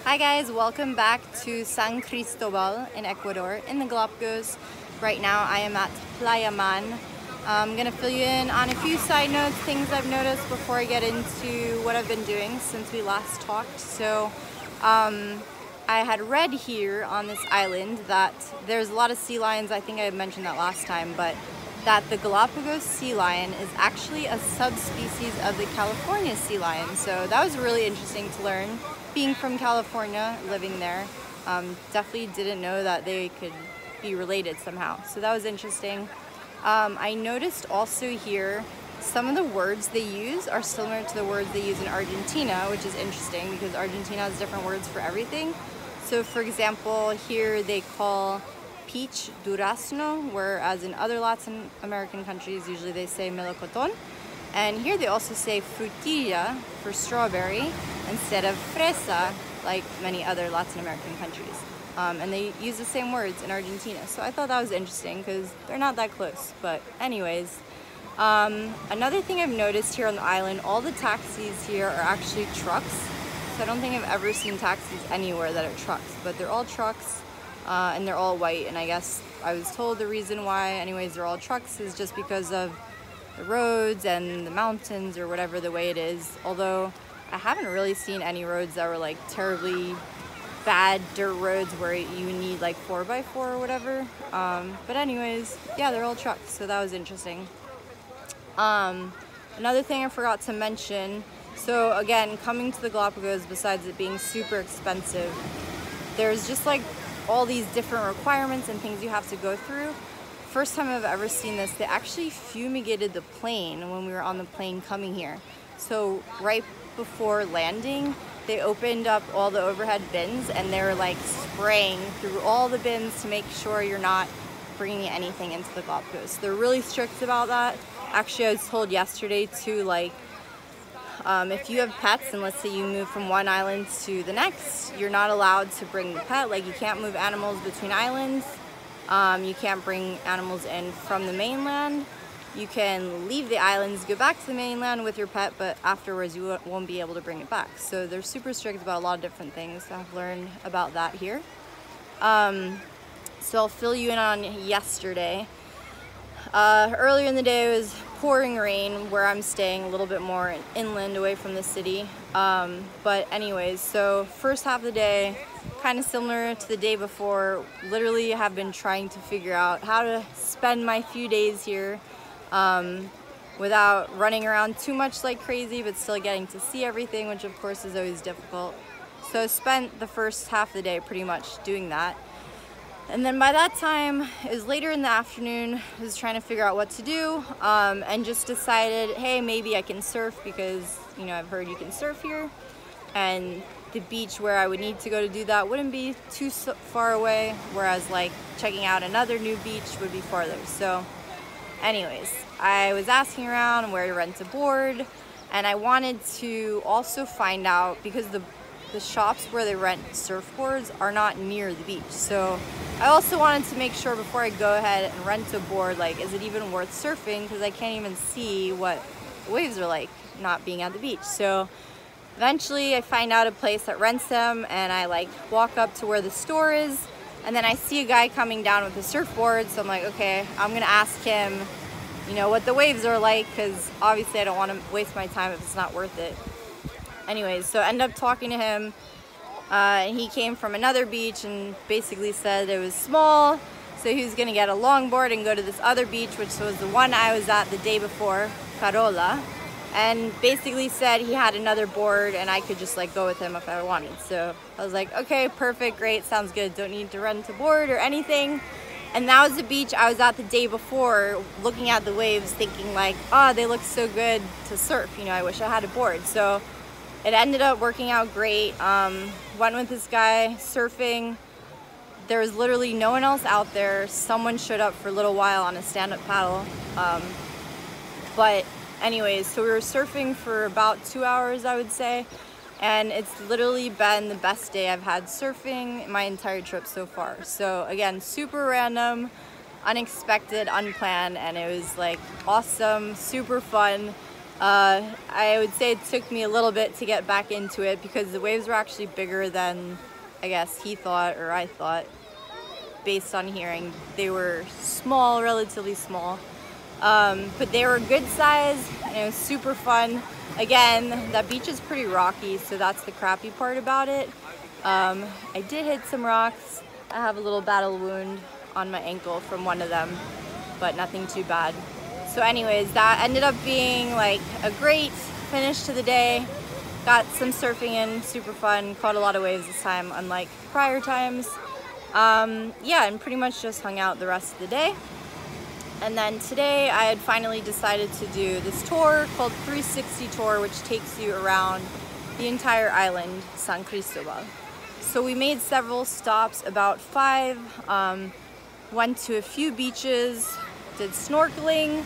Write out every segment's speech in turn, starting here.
Hi guys, welcome back to San Cristóbal in Ecuador in the Galapagos. Right now I am at Playa Mann. I'm going to fill you in on a few side notes, things I've noticed before I get into what I've been doing since we last talked. So I had read here on this island that there's a lot of sea lions. I think I mentioned that last time, but that the Galapagos sea lion is actually a subspecies of the California sea lion. So that was really interesting to learn. Being from California, living there, definitely didn't know that they could be related somehow. So that was interesting. I noticed also here some of the words they use are similar to the words they use in Argentina, which is interesting because Argentina has different words for everything. So for example, here they call peach durazno, whereas in other Latin American countries usually they say melocotón. And here they also say frutilla for strawberry instead of fresa, like many other Latin American countries. And they use the same words in Argentina. So I thought that was interesting because they're not that close. But anyways, another thing I've noticed here on the island, all the taxis here are actually trucks. So I don't think I've ever seen taxis anywhere that are trucks, but they're all trucks and they're all white. And I guess I was told the reason why, anyways, they're all trucks is just because of the roads and the mountains or whatever the way it is. Although I haven't really seen any roads that were like terribly bad dirt roads where you need like 4x4 or whatever. But anyways, yeah, they're all trucks, so that was interesting. Another thing I forgot to mention, so again, coming to the Galapagos, besides it being super expensive, there's just like all these different requirements and things you have to go through. First time I've ever seen this, they actually fumigated the plane when we were on the plane coming here. So right before landing, they opened up all the overhead bins and they were like spraying through all the bins to make sure you're not bringing anything into the Galapagos. They're really strict about that. Actually, I was told yesterday too, like if you have pets and let's say you move from one island to the next, you're not allowed to bring the pet. Like you can't move animals between islands. You can't bring animals in from the mainland. You can leave the islands, go back to the mainland with your pet, but afterwards you won't be able to bring it back. So they're super strict about a lot of different things. I've learned about that here. So I'll fill you in on yesterday. Earlier in the day it was pouring rain where I'm staying, a little bit more inland away from the city. But anyways, so first half of the day, kind of similar to the day before. Literally have been trying to figure out how to spend my few days here without running around too much like crazy, but still getting to see everything, which of course is always difficult. So I spent the first half of the day pretty much doing that. And then by that time, it was later in the afternoon, I was trying to figure out what to do and just decided, hey, maybe I can surf because, you know, I've heard you can surf here. And the beach where I would need to go to do that wouldn't be too far away, whereas like checking out another new beach would be farther. So anyways, I was asking around where to rent a board, and I wanted to also find out because the shops where they rent surfboards are not near the beach. So I also wanted to make sure before I go ahead and rent a board, like, is it even worth surfing? Because I can't even see what the waves are like not being at the beach. So eventually I find out a place that rents them, and I like walk up to where the store is, and then I see a guy coming down with a surfboard. So I'm like, okay, I'm gonna ask him, you know, what the waves are like, because obviously I don't want to waste my time if it's not worth it. Anyways, so I end up talking to him, and he came from another beach and basically said it was small, so he was gonna get a longboard and go to this other beach, which was the one I was at the day before, Carola, and basically said he had another board and I could just like go with him if I wanted. So I was like, okay, perfect, great, sounds good, don't need to rent a board or anything. And that was the beach I was at the day before, looking at the waves thinking like, oh, they look so good to surf, you know, I wish I had a board. So it ended up working out great. Went with this guy surfing. There was literally no one else out there. Someone showed up for a little while on a stand-up paddle. But anyways, so we were surfing for about 2 hours, I would say. And it's literally been the best day I've had surfing my entire trip so far. So again, super random, unexpected, unplanned, and it was like awesome, super fun. I would say it took me a little bit to get back into it because the waves were actually bigger than I guess he thought or I thought based on hearing. They were small, relatively small, but they were good size and it was super fun. Again, that beach is pretty rocky, so that's the crappy part about it. I did hit some rocks. I have a little battle wound on my ankle from one of them, but nothing too bad. So anyways, that ended up being like a great finish to the day. Got some surfing in, super fun, caught a lot of waves this time, unlike prior times. Yeah, and pretty much just hung out the rest of the day. And then today I had finally decided to do this tour called 360 Tour, which takes you around the entire island, San Cristóbal. So we made several stops, about 5, went to a few beaches, did snorkeling.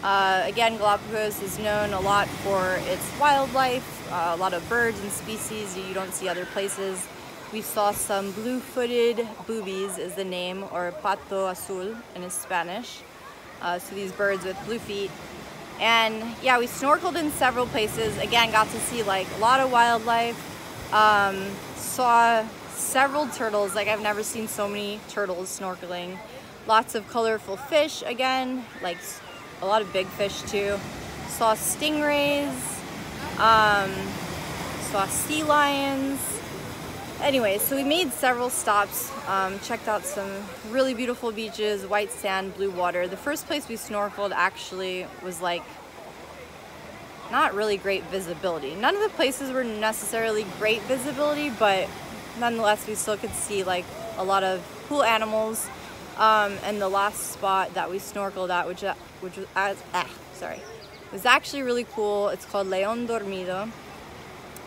Again, Galapagos is known a lot for its wildlife, a lot of birds and species you don't see other places. We saw some blue-footed boobies is the name, or pato azul in Spanish. So these birds with blue feet. And yeah, we snorkeled in several places. Again, got to see like a lot of wildlife. Saw several turtles, like I've never seen so many turtles snorkeling. Lots of colorful fish, again, like a lot of big fish too. Saw stingrays, saw sea lions. Anyway, so we made several stops, checked out some really beautiful beaches, white sand, blue water. The first place we snorkeled actually was like not really great visibility. None of the places were necessarily great visibility, but nonetheless we still could see like a lot of cool animals. And the last spot that we snorkeled at, which was actually really cool. It's called Dormido,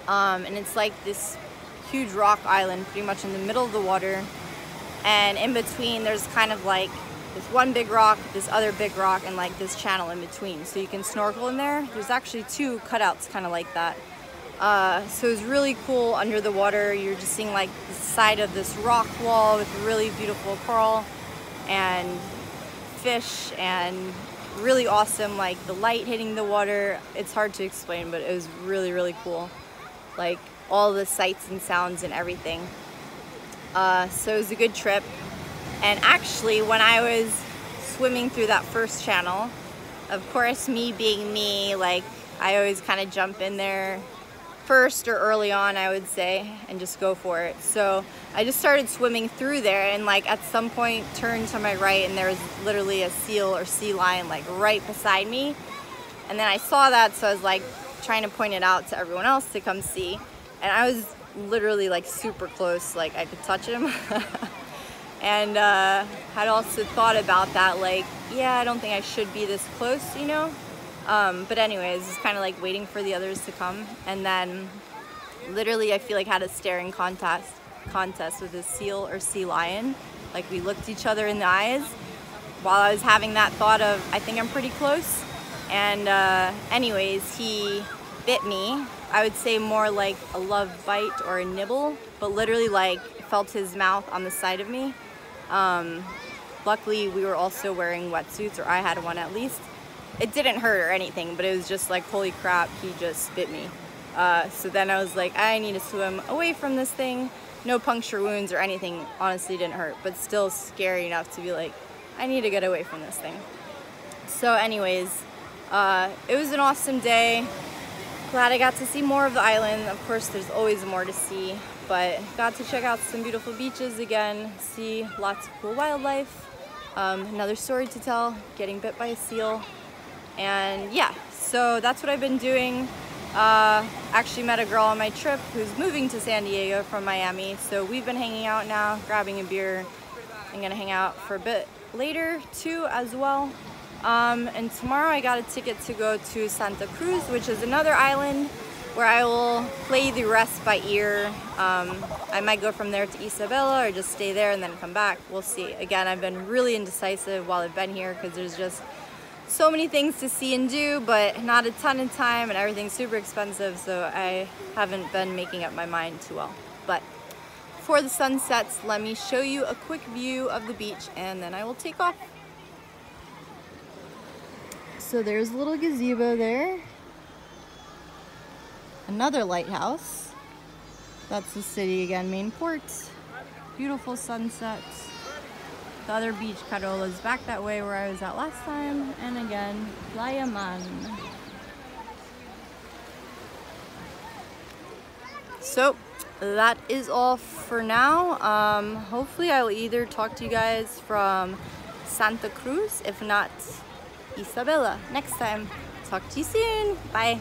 and it's like this huge rock island pretty much in the middle of the water, and in between there's kind of like this one big rock, this other big rock, and like this channel in between, so you can snorkel in there. There's actually 2 cutouts kind of like that. So it was really cool under the water. You're just seeing like the side of this rock wall with really beautiful coral and fish, and really awesome, like the light hitting the water. It's hard to explain, but it was really, really cool. Like all the sights and sounds and everything. So it was a good trip. And actually, when I was swimming through that first channel, of course, me being me, like I always kind of jump in there first or early on, I would say, and just go for it. So I just started swimming through there, and like at some point turned to my right and there was literally a seal or sea lion like right beside me. And then I saw that, so I was like trying to point it out to everyone else to come see. And I was literally like super close, like I could touch him. And had also thought about that, like, yeah, I don't think I should be this close, you know? But anyways, it's kind of like waiting for the others to come. And then literally I feel like had a staring contest with a seal or sea lion. Like we looked each other in the eyes while I was having that thought of, I think I'm pretty close. And anyways, he bit me. I would say more like a love bite or a nibble, but literally like felt his mouth on the side of me. Luckily we were also wearing wetsuits, or I had one at least. It didn't hurt or anything, but it was just like, holy crap, he just bit me. So then I was like, I need to swim away from this thing. No puncture wounds or anything, honestly didn't hurt, but still scary enough to be like, I need to get away from this thing. So anyways, it was an awesome day. Glad I got to see more of the island. Of course, there's always more to see, but got to check out some beautiful beaches again, see lots of cool wildlife. Another story to tell, getting bit by a seal. And yeah, so that's what I've been doing. Actually met a girl on my trip who's moving to San Diego from Miami, so we've been hanging out now, grabbing a beer. I'm gonna hang out for a bit later too as well. And tomorrow I got a ticket to go to Santa Cruz, which is another island where I will play the rest by ear. I might go from there to Isabela or just stay there and then come back. We'll see. Again, I've been really indecisive while I've been here because there's just so many things to see and do, but not a ton of time, and everything's super expensive, so I haven't been making up my mind too well. But before the sun sets, let me show you a quick view of the beach and then I will take off. So there's a little gazebo there. another lighthouse. That's the city again, main port. Beautiful sunsets. The other beach, Carola, is back that way where I was at last time. And again, Playa Mann. So that is all for now. Hopefully I will either talk to you guys from Santa Cruz, if not Isabela, next time. Talk to you soon. Bye.